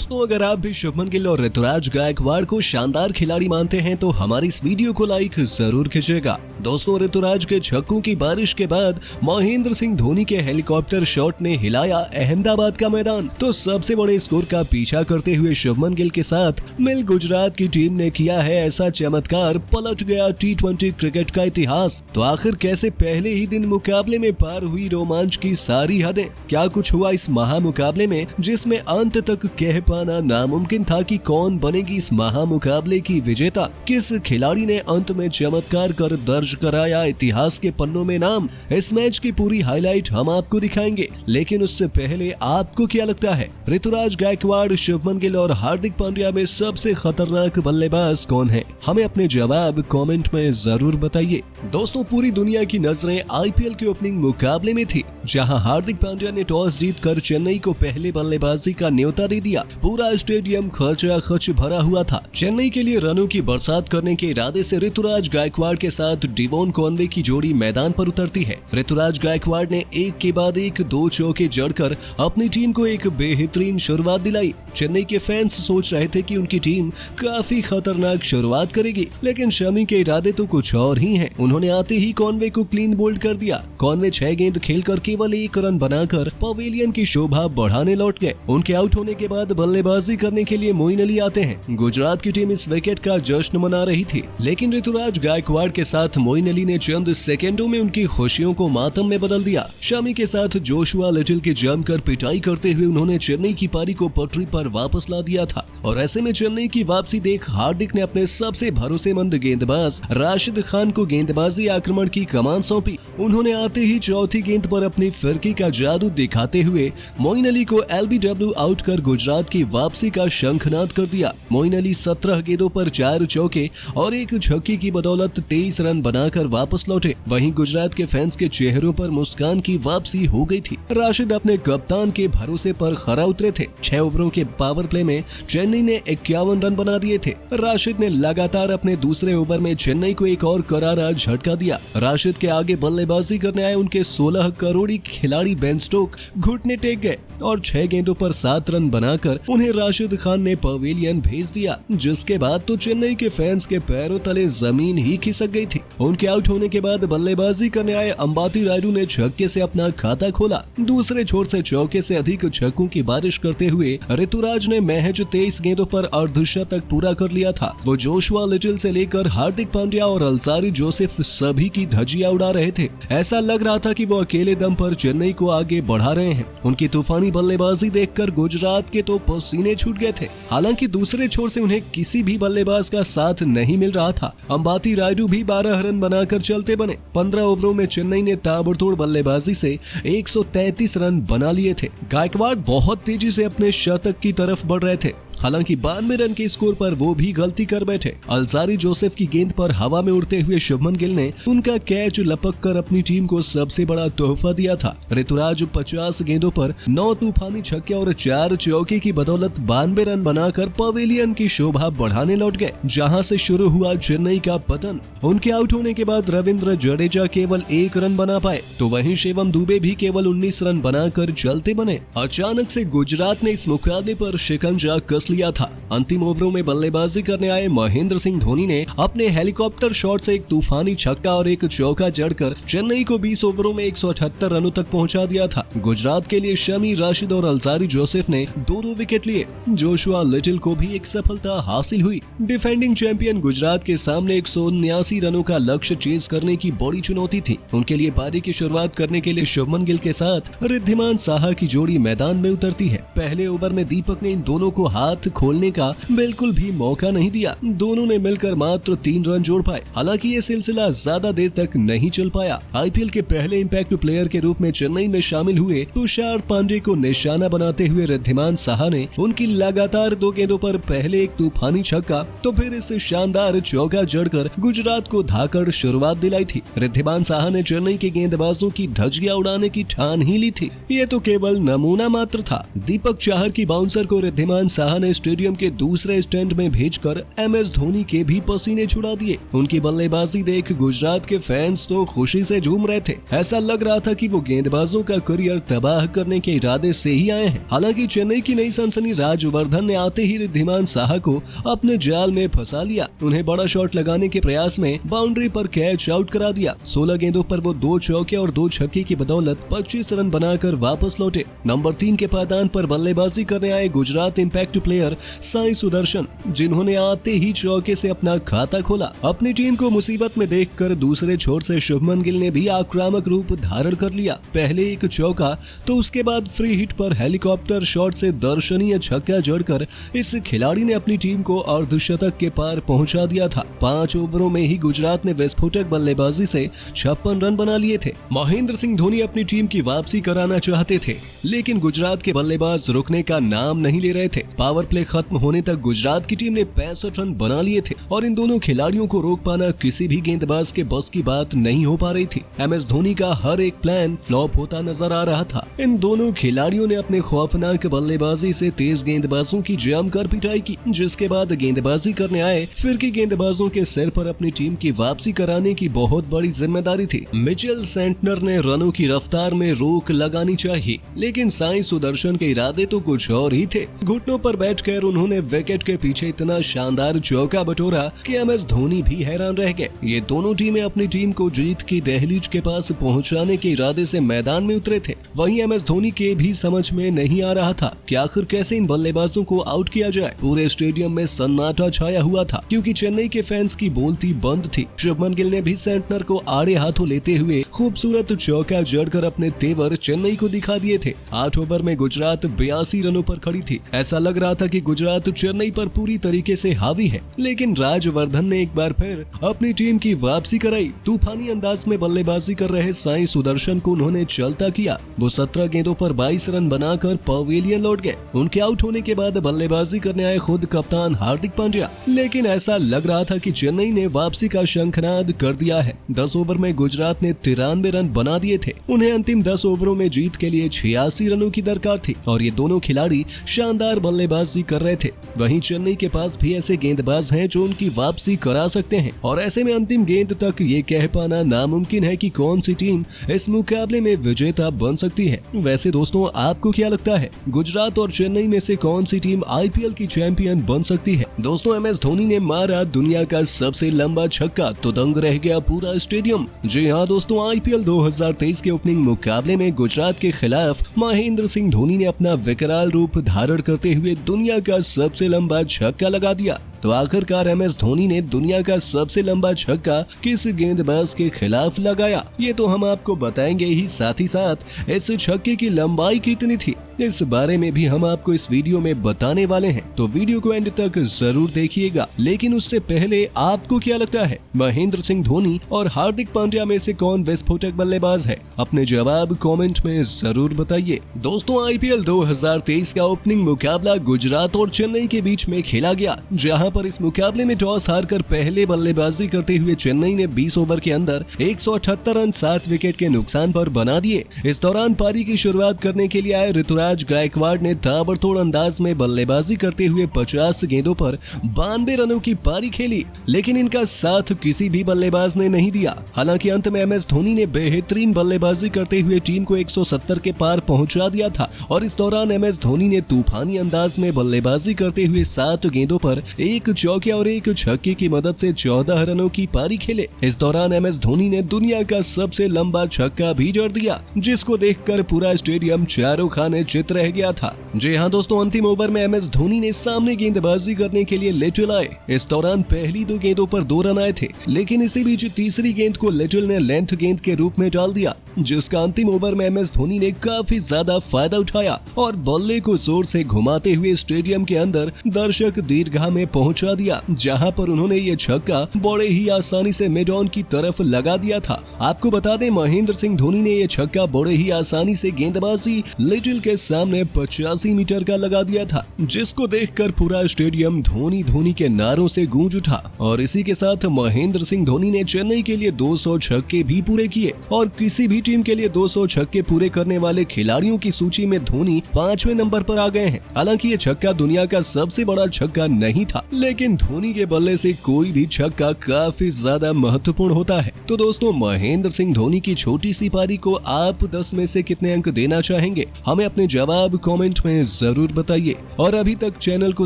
दोस्तों, अगर आप भी शुभमन गिल और ऋतुराज गायकवाड़ को शानदार खिलाड़ी मानते हैं तो हमारी इस वीडियो को लाइक जरूर कीजिएगा। दोस्तों, ऋतुराज के छक्कों की बारिश के बाद महेंद्र सिंह धोनी के हेलीकॉप्टर शॉट ने हिलाया अहमदाबाद का मैदान। तो सबसे बड़े स्कोर का पीछा करते हुए शुभमन गिल के साथ मिल गुजरात की टीम ने किया है ऐसा चमत्कार, पलट गया T20 क्रिकेट का इतिहास। तो आखिर कैसे पहले ही दिन मुकाबले में पार हुई रोमांच की सारी हदें? क्या कुछ हुआ इस महामुकाबले में जिसमें अंत तक कह पाना नामुमकिन था कि कौन बनेगी इस महामुकाबले की विजेता? किस खिलाड़ी ने अंत में चमत्कार कर दर्ज कराया इतिहास के पन्नों में नाम? इस मैच की पूरी हाईलाइट हम आपको दिखाएंगे, लेकिन उससे पहले आपको क्या लगता है, ऋतुराज गायकवाड़, शुभमन गिल और हार्दिक पांड्या में सबसे खतरनाक बल्लेबाज कौन है? हमें अपने जवाब कमेंट में जरूर बताइए। दोस्तों, पूरी दुनिया की नजरें IPL के ओपनिंग मुकाबले में थी, जहां हार्दिक पांड्या ने टॉस जीतकर चेन्नई को पहले बल्लेबाजी का न्योता दे दिया। पूरा स्टेडियम खचाखच भरा हुआ था। चेन्नई के लिए रनों की बरसात करने के इरादे से ऋतुराज गायकवाड़ के साथ डिवॉन कॉनवे की जोड़ी मैदान पर उतरती है। ऋतुराज गायकवाड़ ने एक के बाद एक 2 चौके जड़कर अपनी टीम को एक बेहतरीन शुरुआत दिलाई। चेन्नई के फैंस सोच रहे थे कि उनकी टीम काफी खतरनाक शुरुआत करेगी, लेकिन शमी के इरादे तो कुछ और ही हैं। उन्होंने आते ही कॉनवे को क्लीन बोल्ड कर दिया। कॉनवे 6 गेंद खेलकर केवल 1 रन बनाकर पवेलियन की शोभा बढ़ाने लौट गए। उनके आउट होने के बाद बल्लेबाजी करने के लिए मोइन अली आते हैं। गुजरात की टीम इस विकेट का जश्न मना रही थी, लेकिन ऋतुराज गायकवाड़ के साथ मोइन अली ने चंद सेकंडों में उनकी खुशियों को मातम में बदल दिया। शमी के साथ जोशुआ लिटिल की जमकर पिटाई करते हुए उन्होंने चेन्नई की पारी को पटरी पर वापस ला दिया था। और ऐसे में चेन्नई की वापसी देख हार्दिक ने अपने सबसे भरोसेमंद गेंदबाज राशिद खान को गेंदबाजी आक्रमण की कमान सौंपी। उन्होंने आते ही चौथी गेंद पर अपनी फिरकी का जादू दिखाते हुए मोइन अली को LBW आउट कर गुजरात की वापसी का शंखनाद कर दिया। मोइन अली 17 गेंदों पर 4 चौके और 1 छक्के की बदौलत 23 रन बनाकर वापस लौटे। वहीं गुजरात के फैंस के चेहरों पर मुस्कान की वापसी हो गई थी। राशिद अपने कप्तान के भरोसे पर खरा उतरे थे। 6 ओवरों के पावर प्ले में चेन्नई ने 51 रन बना दिए थे। राशिद ने लगातार अपने दूसरे ओवर में चेन्नई को एक और करारा झटका दिया। राशिद के आगे बल्लेबाजी करने आए उनके 16 करोड़ी खिलाड़ी बेन स्टोक घुटने टेक गए और 6 गेंदों पर 7 रन बनाकर उन्हें राशिद खान ने पवेलियन भेज दिया, जिसके बाद तो चेन्नई के फैंस के पैरों तले जमीन ही खिसक गई थी। उनके आउट होने के बाद बल्लेबाजी करने आए अंबाती रायडू ने छक्के से अपना खाता खोला। दूसरे छोर से चौके से अधिक छक्कों की बारिश करते हुए ऋतुराज ने महज 23 गेंदों पर अर्धशतक पूरा कर लिया था। वो जोशुआ लिटिल से लेकर हार्दिक पांड्या और अल्जारी जोसेफ सभी की धज्जियां उड़ा रहे थे। ऐसा लग रहा था कि वो अकेले दम पर चेन्नई को आगे बढ़ा रहे हैं। उनकी तूफानी बल्लेबाजी देखकर गुजरात के तो पसीने छूट गए थे। हालांकि दूसरे छोर से उन्हें किसी भी बल्लेबाज का साथ नहीं मिल रहा था। अंबाती रायडू भी 12 रन बनाकर चलते बने। 15 ओवरों में चेन्नई ने ताबड़तोड़ बल्लेबाजी से 133 रन बना लिए थे। गायकवाड़ बहुत तेजी से अपने शतक की तरफ बढ़ रहे थे। हालांकि 92 रन के स्कोर पर वो भी गलती कर बैठे। अल्जारी जोसेफ की गेंद पर हवा में उड़ते हुए शुभमन गिल ने उनका कैच लपक कर अपनी टीम को सबसे बड़ा तोहफा दिया था। ऋतुराज 50 गेंदों पर 9 तूफानी छक्के और 4 चौके की बदौलत 92 रन बनाकर पवेलियन की शोभा बढ़ाने लौट गए, जहां से शुरू हुआ चेन्नई का पतन। उनके आउट होने के बाद रविंद्र जडेजा केवल 1 रन बना पाए, तो वहीं शिवम दुबे भी केवल 19 रन बनाकर चलते बने। अचानक से गुजरात ने इस मुकाबले पर शिकंजा कस लिया था। अंतिम ओवरों में बल्लेबाजी करने आए महेंद्र सिंह धोनी ने अपने हेलीकॉप्टर शॉट से एक तूफानी छक्का और 1 चौका जड़कर चेन्नई को 20 ओवरों में 178 रनों तक पहुंचा दिया था। गुजरात के लिए शमी, राशिद और अल्जारी जोसेफ ने 2-2 विकेट लिए। जोशुआ लिटिल को भी एक सफलता हासिल हुई। डिफेंडिंग चैंपियन गुजरात के सामने 179 रनों का लक्ष्य चेज करने की बड़ी चुनौती थी। उनके लिए पारी की शुरुआत करने के लिए शुभमन गिल के साथ ऋद्धिमान साहा की जोड़ी मैदान में उतरती है। पहले ओवर में दीपक ने इन दोनों को हाथ खोलने का बिल्कुल भी मौका नहीं दिया। दोनों ने मिलकर मात्र 3 रन जोड़ पाए। हालांकि ये सिलसिला ज्यादा देर तक नहीं चल पाया। IPL के पहले इंपैक्ट प्लेयर के रूप में चेन्नई में शामिल हुए तुषार पांडे को निशाना बनाते हुए ऋद्धिमान साहा ने उनकी लगातार 2 गेंदों पर पहले एक तूफानी छक्का तो फिर इस शानदार चौका जड़कर गुजरात को धाकड़ शुरुआत दिलाई थी। ऋद्धिमान साहा ने चेन्नई के गेंदबाजों की धज्जियां उड़ाने की ठान ही ली थी। ये तो केवल नमूना मात्र था। दीपक चाहर की बाउंसर को ऋद्धिमान साहा ने उन्होंने स्टेडियम के दूसरे स्टैंड में भेजकर MS धोनी के भी पसीने छुड़ा दिए। उनकी बल्लेबाजी देख गुजरात के फैंस तो खुशी से झूम रहे थे। ऐसा लग रहा था कि वो गेंदबाजों का करियर तबाह करने के इरादे से ही आए हैं। हालांकि चेन्नई की नई सनसनी राजवर्धन ने आते ही रिद्धिमान साहा को अपने जाल में फंसा लिया। उन्हें बड़ा शॉट लगाने के प्रयास में बाउंड्री पर कैच आउट करा दिया। 16 गेंदों पर वो 2 चौके और 2 छक्के की बदौलत 25 रन बनाकर वापस लौटे। नंबर 3 के पायदान पर बल्लेबाजी करने आए गुजरात इंपैक्ट प्लेयर साई सुदर्शन, जिन्होंने आते ही चौके से अपना खाता खोला। अपनी टीम को मुसीबत में देखकर दूसरे छोर से शुभमन गिल ने भी आक्रामक रूप धारण कर लिया। पहले एक चौका तो उसके बाद फ्री हिट पर हेलीकॉप्टर शॉट से दर्शनीय छक्का जड़कर इस खिलाड़ी ने अपनी टीम को अर्धशतक के पार पहुंचा दिया था। 5 ओवरों में ही गुजरात ने विस्फोटक बल्लेबाजी से 56 रन बना लिए थे। महेंद्र सिंह धोनी अपनी टीम की वापसी कराना चाहते थे, लेकिन गुजरात के बल्लेबाज रुकने का नाम नहीं ले रहे थे। पावर प्ले खत्म होने तक गुजरात की टीम ने 65 रन बना लिए थे और इन दोनों खिलाड़ियों को रोक पाना किसी भी गेंदबाज के बस की बात नहीं हो पा रही थी। MS धोनी का हर एक प्लान फ्लॉप होता नजर आ रहा था। इन दोनों खिलाड़ियों ने अपने खौफनाक बल्लेबाजी से तेज गेंदबाजों की जमकर पिटाई की, जिसके बाद गेंदबाजी करने आए फिरकी गेंदबाजों के सिर पर अपनी टीम की वापसी कराने की बहुत बड़ी जिम्मेदारी थी। मिचेल सेंटनर ने रनों की रफ्तार में रोक लगानी चाहिए, लेकिन साई सुदर्शन के इरादे तो कुछ और ही थे। घुटनों पर बैठकर उन्होंने विकेट के पीछे इतना शानदार चौका बटोरा कि MS धोनी भी हैरान रह गए। ये दोनों टीमें अपनी टीम को जीत की दहलीज के पास पहुंचाने के इरादे से मैदान में उतरे थे। वहीं MS धोनी के भी समझ में नहीं आ रहा था कि आखिर कैसे इन बल्लेबाजों को आउट किया जाए। पूरे स्टेडियम में सन्नाटा छाया हुआ था, क्योंकि चेन्नई के फैंस की बोलती बंद थी। शुभमन गिल ने भी सेंटनर को आड़े हाथों लेते हुए खूबसूरत चौका जड़कर अपने तेवर चेन्नई को दिखा दिए थे। 8 ओवर में गुजरात 82 रनों पर खड़ी थी। ऐसा लग रहा था कि गुजरात चेन्नई पर पूरी तरीके से हावी है, लेकिन राजवर्धन ने एक बार फिर अपनी टीम की वापसी कराई। तूफानी अंदाज में बल्लेबाजी कर रहे साई सुदर्शन को उन्होंने चलता किया। वो 17 गेंदों पर 22 रन बनाकर पवेलियन लौट गए। उनके आउट होने के बाद बल्लेबाजी करने आए खुद कप्तान हार्दिक पांड्या, लेकिन ऐसा लग रहा था कि चेन्नई ने वापसी का शंखनाद कर दिया है। 10 ओवर में गुजरात ने 93 रन बना दिए थे। उन्हें अंतिम 10 ओवरों में जीत के लिए 86 रनों की दरकार थी और ये दोनों खिलाड़ी शानदार बल्लेबाजी कर रहे थे। वहीं चेन्नई के पास भी ऐसे गेंदबाज हैं जो उनकी वापसी करा सकते हैं, और ऐसे में अंतिम गेंद तक ये कह पाना नामुमकिन है कि कौन सी टीम इस मुकाबले में विजेता बन सकती है। वैसे दोस्तों, आपको क्या लगता है, गुजरात और चेन्नई में से कौन सी टीम IPL की चैंपियन बन सकती है? दोस्तों, MS धोनी ने मारा दुनिया का सबसे लंबा छक्का तो दंग रह गया पूरा स्टेडियम। जी हाँ दोस्तों, IPL 2023 के ओपनिंग मुकाबले में गुजरात के खिलाफ महेंद्र सिंह धोनी ने अपना विकराल रूप धारण करते हुए दुनिया का सबसे लंबा छक्का लगा दिया। तो आखिरकार MS धोनी ने दुनिया का सबसे लंबा छक्का किस गेंदबाज के खिलाफ लगाया, ये तो हम आपको बताएंगे ही। साथ ही साथ इस छक्के की लंबाई कितनी थी, इस बारे में भी हम आपको इस वीडियो में बताने वाले हैं, तो वीडियो को एंड तक जरूर देखिएगा। लेकिन उससे पहले आपको क्या लगता है, महेंद्र सिंह धोनी और हार्दिक पांड्या में से कौन विस्फोटक बल्लेबाज है? अपने जवाब कमेंट में जरूर बताइए। दोस्तों, IPL 2023 का ओपनिंग मुकाबला गुजरात और चेन्नई के बीच में खेला गया, जहां पर इस मुकाबले में टॉस हारकर पहले बल्लेबाजी करते हुए चेन्नई ने 20 ओवर के अंदर 178 रन 7 विकेट के नुकसान पर बना दिए। इस दौरान पारी की शुरुआत करने के लिए आए ऋतुराज गायकवाड़ ने ताबड़तोड़ अंदाज में बल्लेबाजी करते हुए 50 गेंदों पर 92 रनों की पारी खेली, लेकिन इनका साथ किसी भी बल्लेबाज ने नहीं दिया। हालांकि अंत में MS धोनी ने बेहतरीन बल्लेबाजी करते हुए टीम को 170 के पार पहुंचा दिया था, और इस दौरान MS धोनी ने तूफानी अंदाज में बल्लेबाजी करते हुए 7 गेंदों पर 1 चौके और 1 छक्के की मदद से 14 रनों की पारी खेले। इस दौरान MS धोनी ने दुनिया का सबसे लंबा छक्का भी जड़ दिया, जिसको देखकर पूरा स्टेडियम चारों खाने चित रह गया था। जी हाँ दोस्तों, अंतिम ओवर में MS धोनी ने सामने गेंदबाजी करने के लिए लिटिल आए। इस दौरान पहली 2 गेंदों पर 2 रन आए थे, लेकिन इसी बीच तीसरी गेंद को लिटिल ने लेंथ गेंद के रूप में डाल दिया, जिसका अंतिम ओवर में MS धोनी ने काफी ज्यादा फायदा उठाया और बल्ले को जोर से घुमाते हुए स्टेडियम के अंदर दर्शक दीर्घा में पहुंचा दिया, जहां पर उन्होंने ये छक्का बड़े ही आसानी से मिड ऑन की तरफ लगा दिया था। आपको बता दें, महेंद्र सिंह धोनी ने ये छक्का बड़े ही आसानी से गेंदबाजी लिटिल के सामने 50 88 मीटर का लगा दिया था, जिसको देखकर पूरा स्टेडियम धोनी धोनी के नारों से गूंज उठा। और इसी के साथ महेंद्र सिंह धोनी ने चेन्नई के लिए 200 छक्के भी पूरे किए और किसी भी टीम के लिए 200 छक्के पूरे करने वाले खिलाड़ियों की सूची में धोनी 5वें नंबर पर आ गए हैं। हालांकि ये छक्का दुनिया का सबसे बड़ा छक्का नहीं था, लेकिन धोनी के बल्ले से कोई भी छक्का काफी ज्यादा महत्वपूर्ण होता है। तो दोस्तों, महेंद्र सिंह धोनी की छोटी सी पारी को आप 10 में से कितने अंक देना चाहेंगे? हमें अपने जवाब कमेंट में जरूर बताइए। और अभी तक चैनल को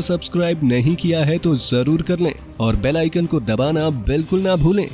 सब्सक्राइब नहीं किया है तो जरूर कर लें और बेल आइकन को दबाना बिल्कुल ना भूलें।